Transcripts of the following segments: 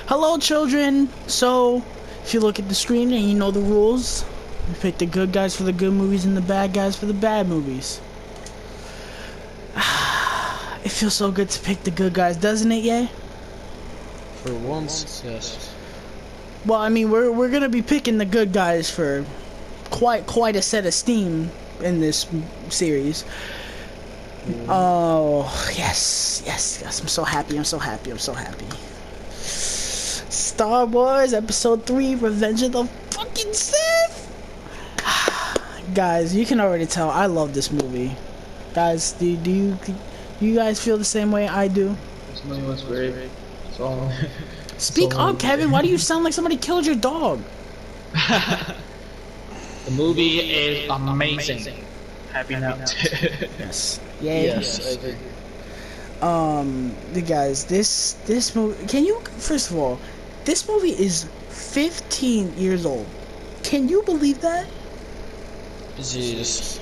Hello, children. So, if you look at the screen and you know the rules, you pick the good guys for the good movies and the bad guys for the bad movies. It feels so good to pick the good guys, doesn't it, Ye? For once, yes. Well, I mean, we're gonna be picking the good guys for quite a set of steam in this series. Oh, yes. I'm so happy. Star Wars Episode 3, Revenge of the fucking Sith! Guys, you can already tell I love this movie. Guys, do you guys feel the same way I do? This movie was great. So, Speak up, Kevin. Why do you sound like somebody killed your dog? The movie is amazing. Happy now. Yes. Yay. Yes, I agree. The guys, this movie. Can you first of all, this movie is 15 years old. Can you believe that? Jesus.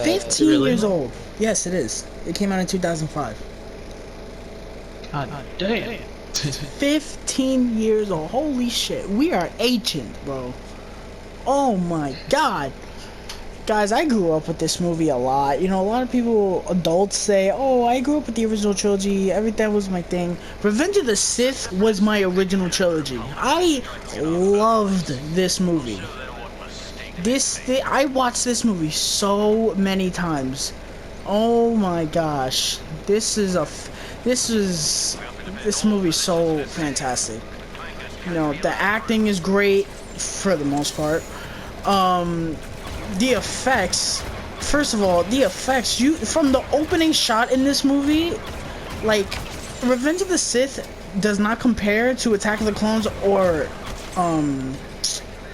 15 years old. Yes, it is. It came out in 2005. God damn. 15 years old. Holy shit. We are ancient, bro. Oh my god. Guys, I grew up with this movie a lot. You know, a lot of people, adults say, oh, I grew up with the original trilogy. Everything was my thing. Revenge of the Sith was my original trilogy. I loved this movie. I watched this movie so many times. Oh my gosh. This movie's so fantastic. You know, the acting is great for the most part. The effects, first of all, from the opening shot in this movie, like, Revenge of the Sith does not compare to Attack of the Clones or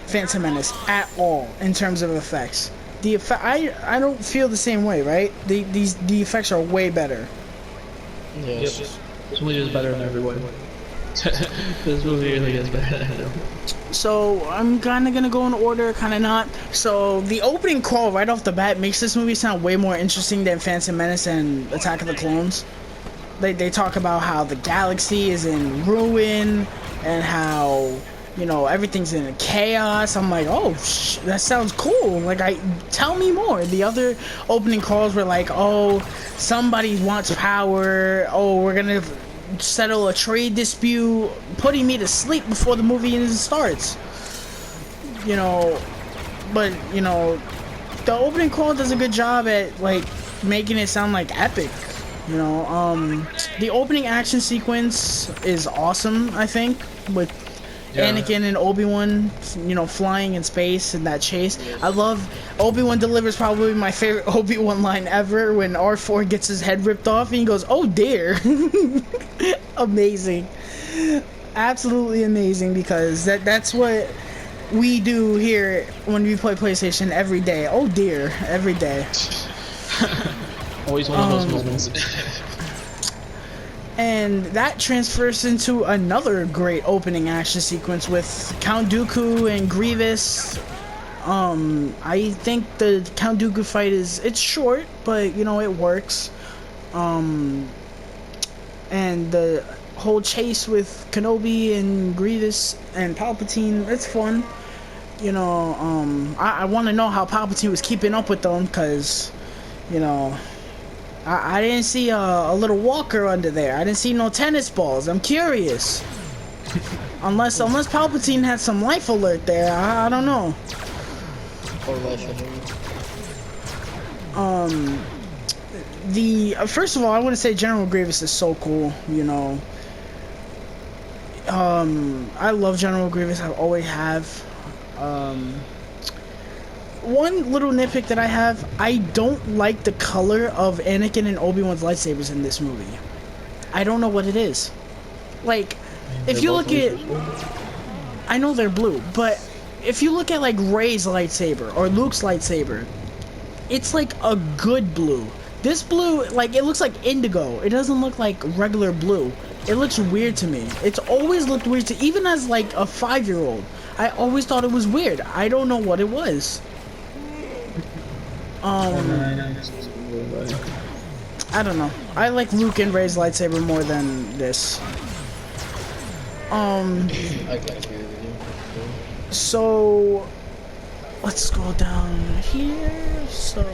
Phantom Menace at all in terms of effects. I don't feel the same way, right? The effects are way better. Yes. Yep. This movie is better in every way. This movie really is better than everyone. So, I'm kinda gonna go in order, kinda not. So, the opening crawl right off the bat makes this movie sound way more interesting than Phantom Menace and Attack of the Clones. They talk about how the galaxy is in ruin, and how, you know, everything's in chaos. I'm like, oh, that sounds cool. Like, tell me more. The other opening crawls were like, oh, somebody wants power. Oh, we're gonna settle a trade dispute, putting me to sleep before the movie even starts. You know, but, you know, the opening crawl does a good job at, like, making it sound like epic. You know, the opening action sequence is awesome, I think, with Anakin and Obi-Wan, you know, flying in space and that chase. I love Obi-Wan delivers probably my favorite Obi-Wan line ever when R4 gets his head ripped off and he goes, "Oh dear." Amazing. Absolutely amazing, because that's what we do here when we play PlayStation every day. Oh dear, every day. Always one of those moments. And that transfers into another great opening action sequence with Count Dooku and Grievous. I think the Count Dooku fight it's short, but, you know, it works. And the whole chase with Kenobi and Grievous and Palpatine, it's fun. You know, I want to know how Palpatine was keeping up with them, because, you know, I didn't see a little walker under there. I didn't see no tennis balls. I'm curious. Unless Palpatine had some life alert there, I don't know. Or life first of all, I want to say General Grievous is so cool. You know, I love General Grievous. I always have. One little nitpick that I have, I don't like the color of Anakin and Obi-Wan's lightsabers in this movie. I don't know what it is. Like, if you look at... I know they're blue, but if you look at, like, Rey's lightsaber or Luke's lightsaber, it's like a good blue. This blue, like, it looks like indigo. It doesn't look like regular blue. It looks weird to me. It's always looked weird to... Even as, like, a 5-year-old, I always thought it was weird. I don't know what it was. I don't know. I like Luke and Rey's lightsaber more than this. I can agree with you. So let's scroll down here. So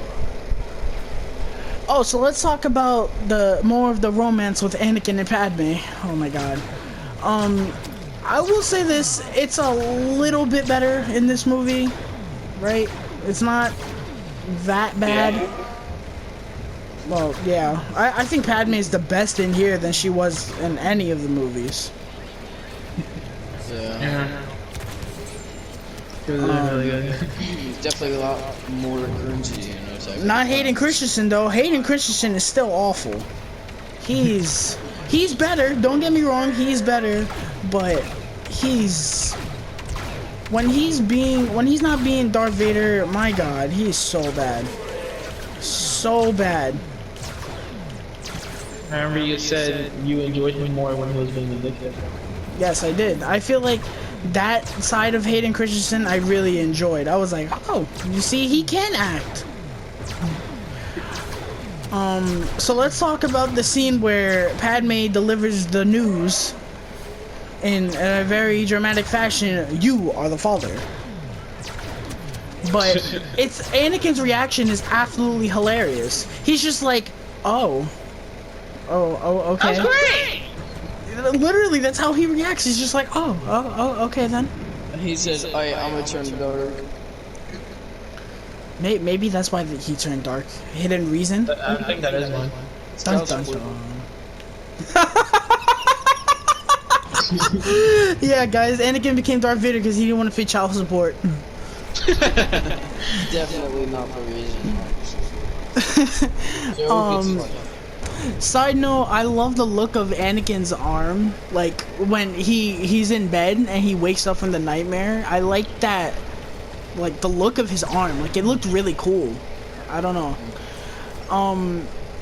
let's talk about more of the romance with Anakin and Padme. Oh my god. I will say this, it's a little bit better in this movie, right? It's not that bad. Yeah. Well, yeah. I think Padme is the best in here than she was in any of the movies. Yeah. Really good. Definitely a lot more cringy, you know. Type Not Hayden Christensen though. Hayden Christensen is still awful. He's better. Don't get me wrong. He's better, but when he's not being Darth Vader, my God, he's so bad. So bad. I remember you said you enjoyed him more when he was being addicted. Yes, I did. I feel like that side of Hayden Christensen I really enjoyed. I was like, oh, you see, he can act. So let's talk about the scene where Padme delivers the news in a very dramatic fashion. You are the father. But Anakin's reaction is absolutely hilarious. He's just like, oh, okay. That's great. Literally, that's how he reacts. He's just like, oh, okay then. He says, I'm gonna turn dark. Maybe that's why he turned dark. Hidden reason? I think that is one. Dun, dun, dun. Yeah, guys, Anakin became Darth Vader because he didn't want to pay child support. Definitely not the reason. Side note, I love the look of Anakin's arm. Like, when he's in bed and he wakes up from the nightmare. I like that. Like, the look of his arm. Like, it looked really cool. I don't know.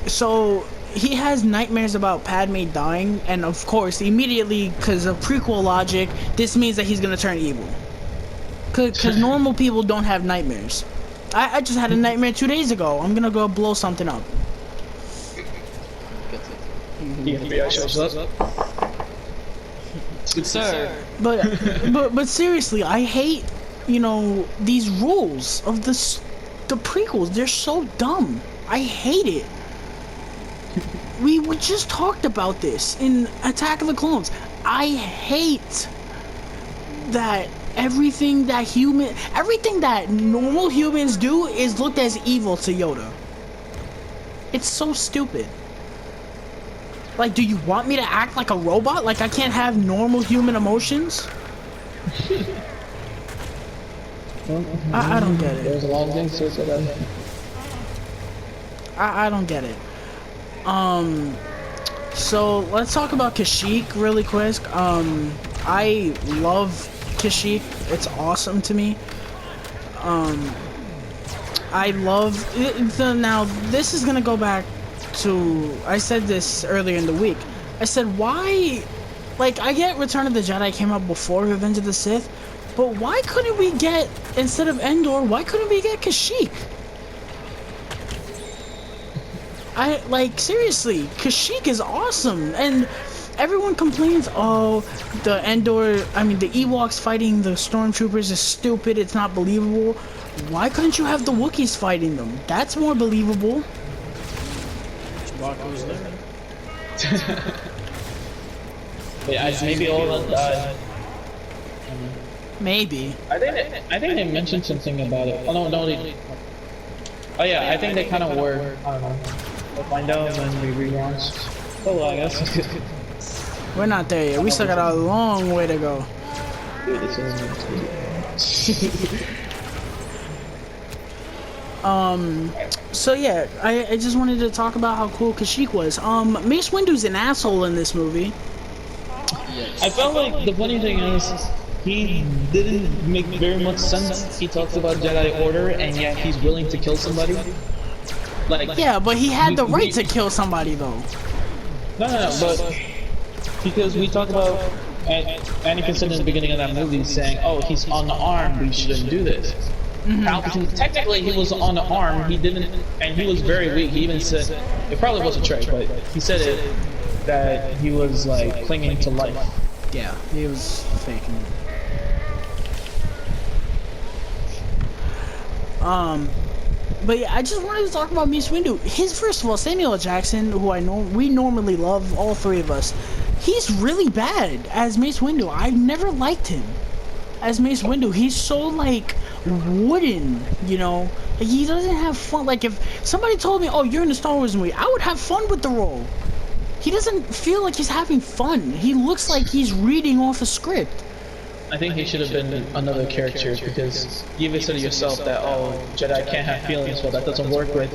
So he has nightmares about Padme dying, and of course, immediately, because of prequel logic, this means that he's gonna turn evil. Because normal people don't have nightmares. I just had a nightmare 2 days ago. I'm gonna go blow something up. Good sir. But seriously, I hate, these rules of the prequels. They're so dumb. I hate it. We just talked about this in Attack of the Clones. I hate that everything that normal humans do is looked as evil to Yoda. It's so stupid. Like, do you want me to act like a robot? Like I can't have normal human emotions? I don't get it. There's a lot of things to say. I don't get it. So let's talk about Kashyyyk really quick. I love Kashyyyk. It's awesome to me. I love now this is gonna go back to, I said this earlier in the week. I said, why, like, I get Return of the Jedi came out before Revenge of the Sith, but why couldn't we get, instead of Endor, why couldn't we get Kashyyyk? Seriously, Kashyyyk is awesome, and everyone complains, oh, the Ewoks fighting the stormtroopers is stupid, it's not believable. Why couldn't you have the Wookiees fighting them? That's more believable. Chewbacca was there. Maybe all of that. Maybe. I think they mentioned something about it. Oh no, they. Oh yeah, I think they kind of were. I don't know. We'll find out when we relaunch. Oh well, I guess. We're not there yet. We still got a long way to go. So yeah, I just wanted to talk about how cool Kashyyyk was. Mace Windu's an asshole in this movie. Yes. I felt like the funny thing is, he didn't make very much sense. He talks about Jedi Order, and yet he's willing to kill somebody. Like, yeah, but he had the right to kill somebody though. No, but because we talked about Anakin said in the beginning of that movie saying, "Oh, he's unarmed. We shouldn't do this." Palpatine, technically he was on the arm, he didn't, and he was very weak. He even said, it probably was a trick, but he said it, that he was like clinging to life. Yeah, he was faking it. But yeah, I just wanted to talk about Mace Windu. First of all, Samuel L. Jackson, who we normally love, all three of us, he's really bad as Mace Windu. I never liked him as Mace Windu. He's so, like, wooden, you know? Like, he doesn't have fun. Like, if somebody told me, oh, you're in a Star Wars movie, I would have fun with the role. He doesn't feel like he's having fun. He looks like he's reading off a script. I think he should have been another character because you even said to yourself that, oh, Jedi can't have feelings, well, that doesn't work with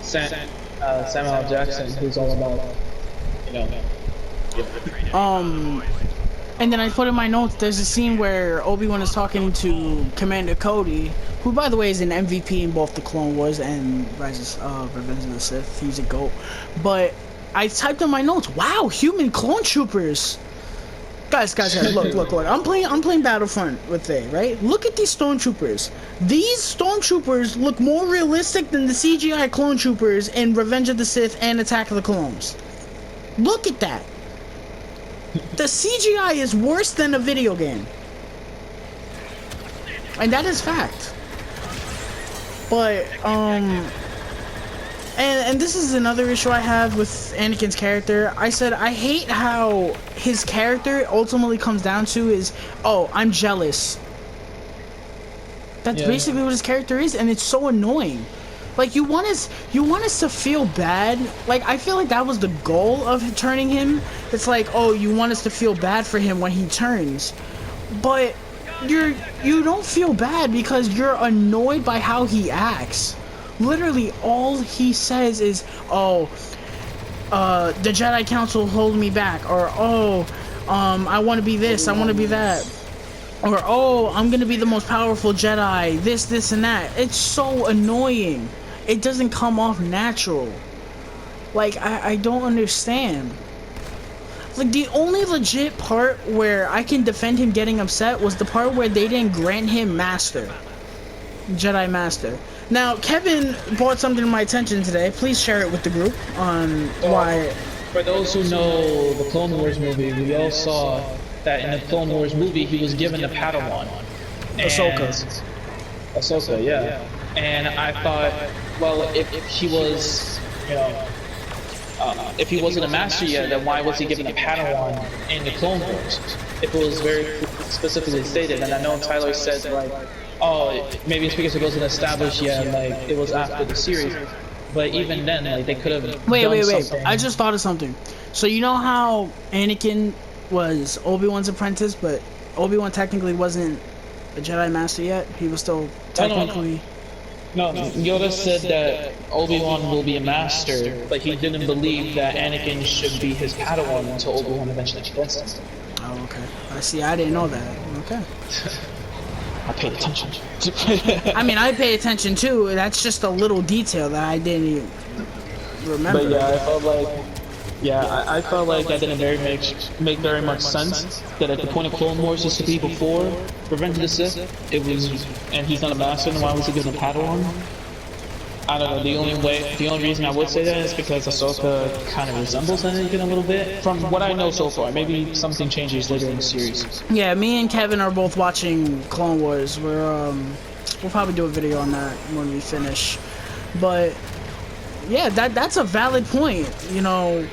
Samuel L. Jackson, who's all about, you know. And then I put in my notes, there's a scene where Obi-Wan is talking to Commander Cody, who, by the way, is an MVP in both the Clone Wars and Revenge of the Sith. He's a GOAT. But I typed in my notes, wow, human clone troopers. Guys, look. I'm playing Battlefront with Faye, right? Look at these stormtroopers. These stormtroopers look more realistic than the CGI clone troopers in Revenge of the Sith and Attack of the Clones. Look at that. The CGI is worse than a video game. And that is fact. But, and this is another issue I have with Anakin's character. I said I hate how his character ultimately comes down to is, oh, I'm jealous. That's basically what his character is, and it's so annoying. Like, you want us to feel bad. Like, I feel like that was the goal of turning him. It's like, oh, you want us to feel bad for him when he turns. But you don't feel bad because you're annoyed by how he acts. Literally, all he says is, oh, the Jedi Council hold me back, or, oh, I want to be this, I want to be that, or, oh, I'm going to be the most powerful Jedi, this, and that. It's so annoying. It doesn't come off natural. Like, I don't understand. Like, the only legit part where I can defend him getting upset was the part where they didn't grant him Master. Jedi Master. Now, Kevin brought something to my attention today. Please share it with the group on why. For those who know the Clone Wars movie, we all saw that in the Clone Wars movie, he was given a Padawan. Ahsoka, yeah. And I thought, well, if he was, you know, if he wasn't a master yet, then why was he given a Padawan in the Clone Wars? If it was very specifically stated, and I know Tyler said, like, oh, maybe it's because it wasn't established yet, like, it was after the series. But even then, like, they could have Wait. I just thought of something. So you know how Anakin was Obi-Wan's apprentice, but Obi-Wan technically wasn't a Jedi Master yet? He was still technically... No, Yoda said that Obi-Wan will be a master, but he didn't believe that Anakin should be his Padawan until Obi-Wan eventually convinced him. Oh, okay. I see. I didn't know that. Okay. I paid attention. I mean, I pay attention too. That's just a little detail that I didn't even remember. But yeah, I felt like that didn't make very much sense. That at the point of Clone Wars used to be before Revenge of the Sith, it was, and he's not a master, and why was he given a Padawan? I don't know. The only reason I would say that is because Ahsoka kind of resembles Anakin a little bit, from what I know so far. Maybe something changes later in the series. Yeah, me and Kevin are both watching Clone Wars. We'll probably do a video on that when we finish. But yeah, that's a valid point. You know,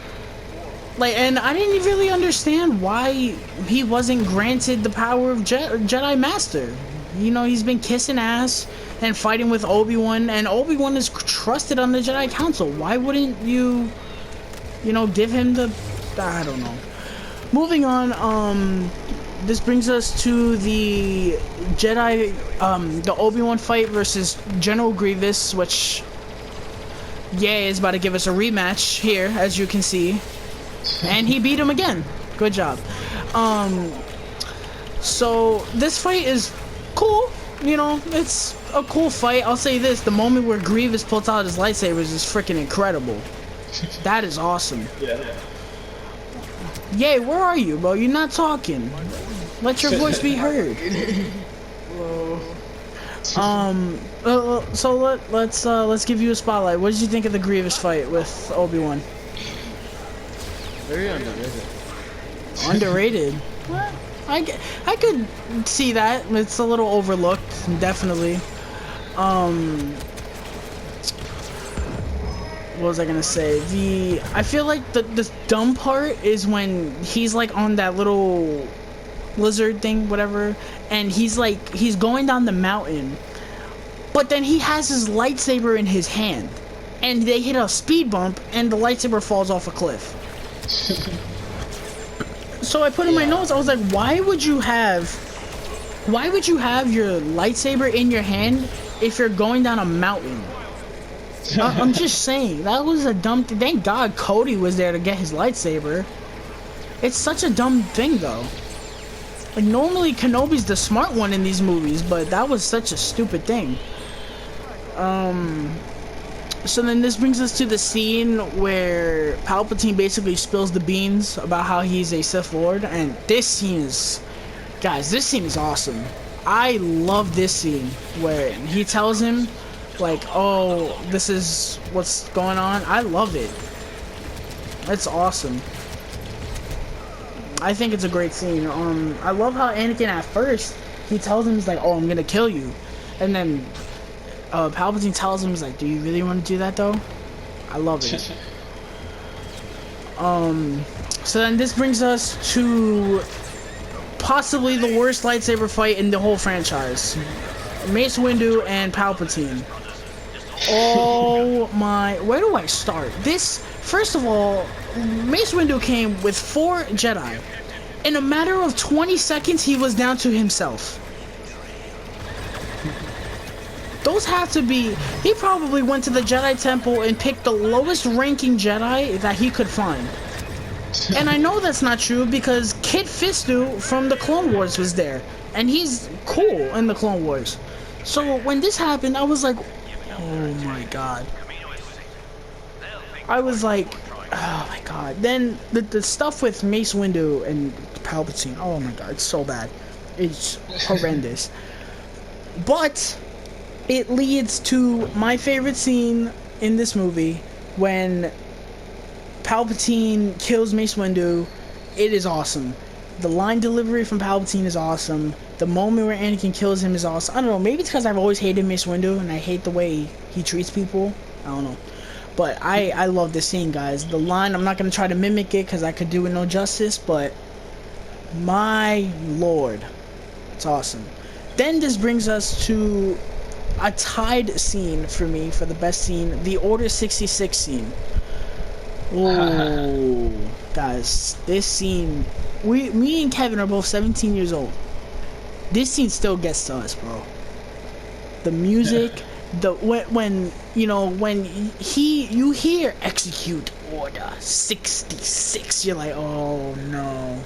like, and I didn't really understand why he wasn't granted the power of Jedi Master. You know, he's been kissing ass and fighting with Obi-Wan, and Obi-Wan is trusted on the Jedi Council. Why wouldn't you know, give him the... I don't know. Moving on, this brings us to the Jedi, the Obi-Wan fight versus General Grievous, which, is about to give us a rematch here, as you can see. And he beat him again. Good job. So, this fight is cool. You know, it's a cool fight. I'll say this, the moment where Grievous pulls out his lightsabers is freaking incredible. That is awesome. Yeah. Yay, where are you, bro? You're not talking. Let your voice be heard. So let's give you a spotlight. What did you think of the Grievous fight with Obi-Wan? Very underrated. Underrated. Well, I could see that. It's a little overlooked, definitely. What was I gonna say? I feel like the dumb part is when he's like on that little lizard thing, whatever, and he's going down the mountain, but then he has his lightsaber in his hand, and they hit a speed bump, and the lightsaber falls off a cliff. So I put in my notes, I was like, why would you have your lightsaber in your hand if you're going down a mountain? I'm just saying, that was a dumb thing. Thank God Cody was there to get his lightsaber. It's such a dumb thing, though. Like, normally Kenobi's the smart one in these movies, but that was such a stupid thing. So then this brings us to the scene where Palpatine basically spills the beans about how he's a Sith Lord, and this scene is... Guys, this scene is awesome. I love this scene where he tells him, like, oh, this is what's going on. I love it. It's awesome. I think it's a great scene. I love how Anakin at first, he tells him, he's like, oh, I'm gonna kill you. And then Palpatine tells him, he's like, do you really want to do that though? I love it. So then this brings us to possibly the worst lightsaber fight in the whole franchise. Mace Windu and Palpatine. Oh my, where do I start? First of all, Mace Windu came with 4 Jedi. In a matter of 20 seconds, he was down to himself. Those have to be... He probably went to the Jedi Temple and picked the lowest ranking Jedi that he could find. And I know that's not true because Kit Fisto from the Clone Wars was there. And he's cool in the Clone Wars. So when this happened, I was like... Oh my god. I was like... Oh my god. Then the stuff with Mace Windu and Palpatine. Oh my god, it's so bad. It's horrendous. But... it leads to my favorite scene in this movie when Palpatine kills Mace Windu. It is awesome. The line delivery from Palpatine is awesome. The moment where Anakin kills him is awesome. I don't know, maybe it's because I've always hated Mace Windu and I hate the way he treats people. I don't know. But I love this scene, guys. The line, I'm not going to try to mimic it because I could do it no justice, but my lord. It's awesome. Then this brings us to a tied scene for me for the best scene, the Order 66 scene. Oh, guys, this scene, me and Kevin are both 17 years old. This scene still gets to us, bro. The music, when you hear execute Order 66, you're like, oh no.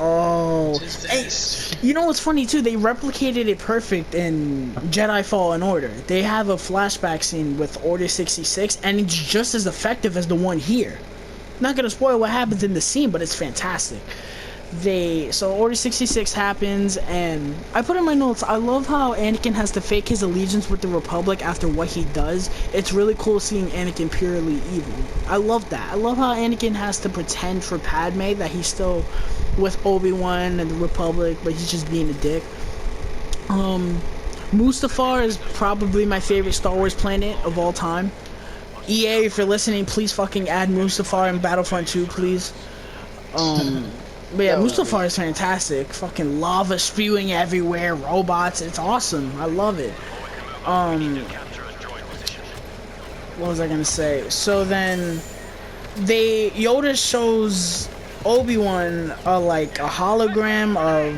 Oh, and you know what's funny too? They replicated it perfect in Jedi Fallen Order. They have a flashback scene with Order 66, and it's just as effective as the one here. Not gonna spoil what happens in the scene, but it's fantastic. So Order 66 happens, and I put in my notes, I love how Anakin has to fake his allegiance with the Republic after what he does. It's really cool seeing Anakin purely evil. I love that. I love how Anakin has to pretend for Padme that he's still with Obi Wan and the Republic, but he's just being a dick. Mustafar is probably my favorite Star Wars planet of all time. EA, if you're listening, please fucking add Mustafar in Battlefront 2, please. But yeah, Mustafar is fantastic. Fucking lava spewing everywhere, robots, it's awesome. I love it. What was I gonna say? So then Yoda shows Obi-Wan like a hologram of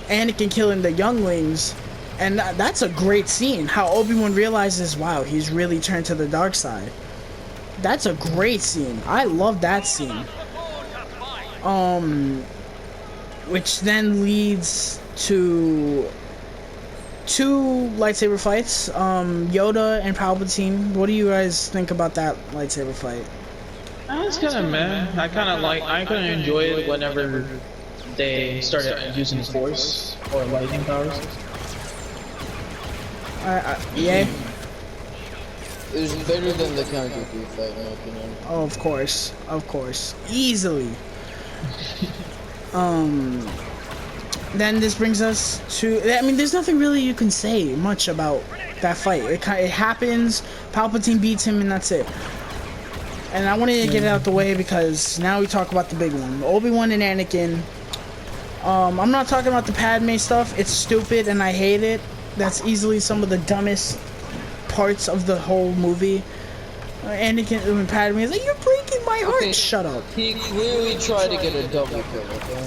Anakin killing the younglings, and that's a great scene. How Obi-Wan realizes, wow, he's really turned to the dark side. That's a great scene. I love that scene. Which then leads to 2 lightsaber fights. Yoda and Palpatine. What do you guys think about that lightsaber fight? That's kind of meh. I kind of enjoy it whenever they started using Force or lightning powers. Yeah. It was better than the Count Dooku fight, in my opinion. Oh, of course, easily. Then this brings us to, I mean, there's nothing really you can say much about that fight. It happens, Palpatine beats him, and that's it. And I wanted to get it out the way because now we talk about the big one. Obi-Wan and Anakin. I'm not talking about the Padme stuff. It's stupid and I hate it. That's easily some of the dumbest parts of the whole movie. Anakin and Padme is like, you're breaking my heart. Okay, shut up. He clearly tried to get a double kill, okay?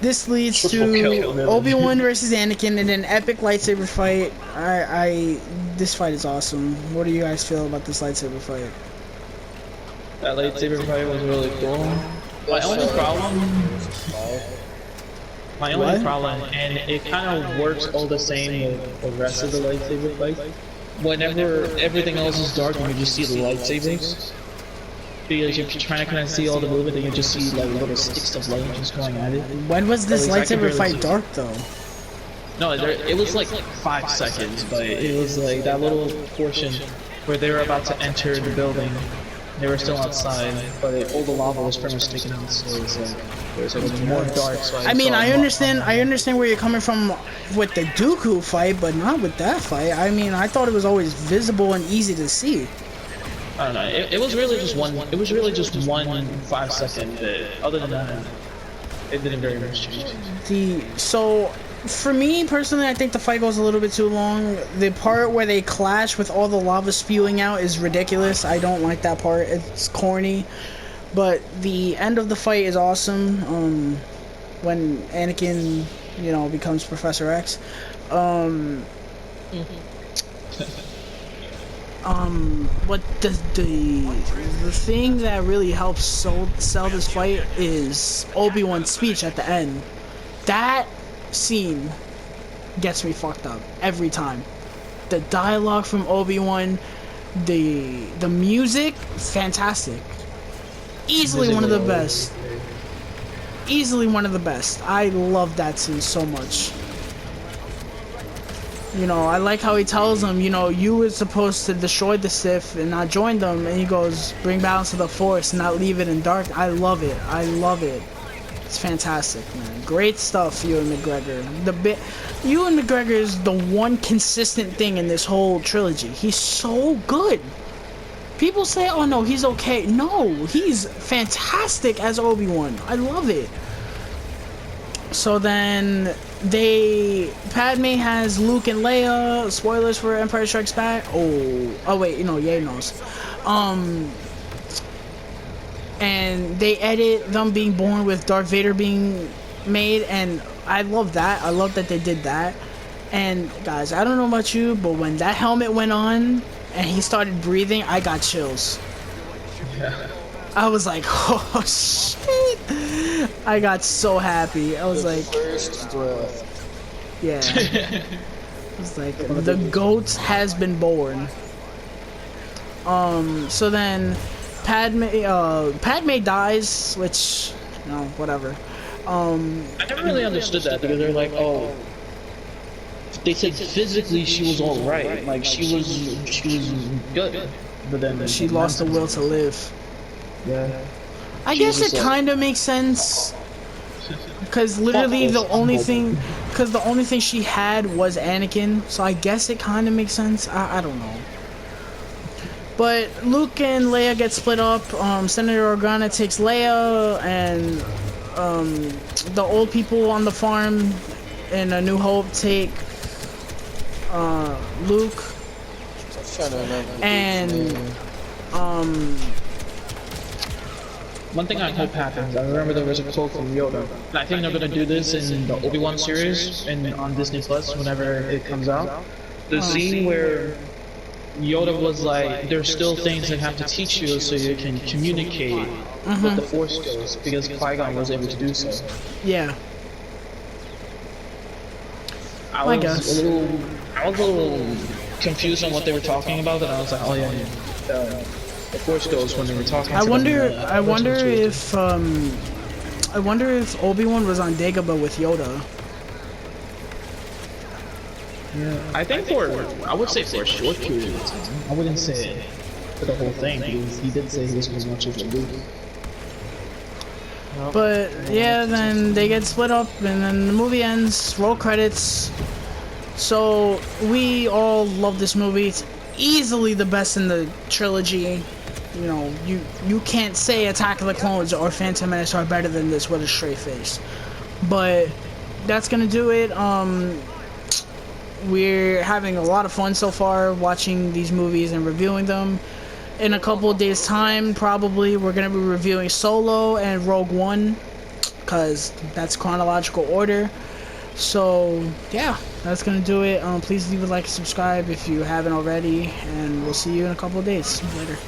This leads to Obi-Wan versus Anakin and an epic lightsaber fight. This fight is awesome. What do you guys feel about this lightsaber fight? That lightsaber fight was really cool. My only problem, and it kind of works all the same with the rest of the lightsaber fight. Whenever everything else is dark and you just see the lightsabers, because you're trying to kind of see all the movement and you just see like little sticks of light just going at it. When was this lightsaber fight dark though? No, it was like 5 seconds, but it was like that little portion where they were about to enter the building. They were still outside, but all the lava was pretty much sticking out, so it was more dark. So I mean, I understand where you're coming from with the Dooku fight, but not with that fight. I mean, I thought it was always visible and easy to see. I don't know. It was really just one. It was really just 1 5-second bit. Other than that, it didn't very much change. So, for me personally, I think the fight goes a little bit too long. The part where they clash with all the lava spewing out is ridiculous. I don't like that part. It's corny. But the end of the fight is awesome. When Anakin, becomes Professor X. What the thing that really helps sell this fight is Obi-Wan's speech at the end. That scene gets me fucked up every time. The dialogue from Obi-Wan, the music, fantastic. Easily one of the best. Easily one of the best. I love that scene so much. I like how he tells him, you were supposed to destroy the Sith and not join them, and he goes, bring balance to the Force and not leave it in dark. I love it. I love it. It's fantastic, man. Great stuff, Ewan McGregor. Ewan McGregor is the one consistent thing in this whole trilogy. He's so good. People say, oh no, he's okay. No, he's fantastic as Obi-Wan. I love it. So then Padme has Luke and Leia. Spoilers for Empire Strikes Back. Oh wait, Ye knows. And they edit them being born with Darth Vader being made, and I love that. I love that they did that. And guys, I don't know about you, but when that helmet went on and he started breathing, I got chills. Yeah. I was like, oh shit. I got so happy. I was like, first breath. Yeah. It's like the goat has been born. So then Padme dies, which whatever. I never really understood that because they're like, oh, they said physically she was all right, like she was good, but then she lost the will to live. Yeah. I guess it kind of makes sense, because literally the only thing she had was Anakin, so I guess it kind of makes sense. I don't know. But Luke and Leia get split up. Senator Organa takes Leia, and the old people on the farm in A New Hope take Luke. And one thing I hope happens, I remember there was a quote from Yoda, and I think they're gonna do this in the Obi-Wan series and on Disney Plus whenever it comes out. The scene where Yoda was like, there's still things that have to teach you so you can communicate with the Force Ghost, because Qui-Gon was able to do so. Yeah. I was a little confused on what they were talking about, and I was like, oh yeah. The Force Ghost when they were talking. I wonder if Obi-Wan was on Dagobah with Yoda. Yeah, I would say for a short period of time. I wouldn't say for the whole thing, because he did say he was as much as a Luke. But yeah, then they get split up, and then the movie ends. Roll credits. So we all love this movie. It's easily the best in the trilogy. You know, you can't say Attack of the Clones or Phantom Menace are better than this with a straight face. But that's gonna do it. We're having a lot of fun so far watching these movies and reviewing them. In a couple of days' time, probably we're gonna be reviewing Solo and Rogue One, cause that's chronological order. So yeah, that's gonna do it. Please leave a like and subscribe if you haven't already, and we'll see you in a couple of days. Later.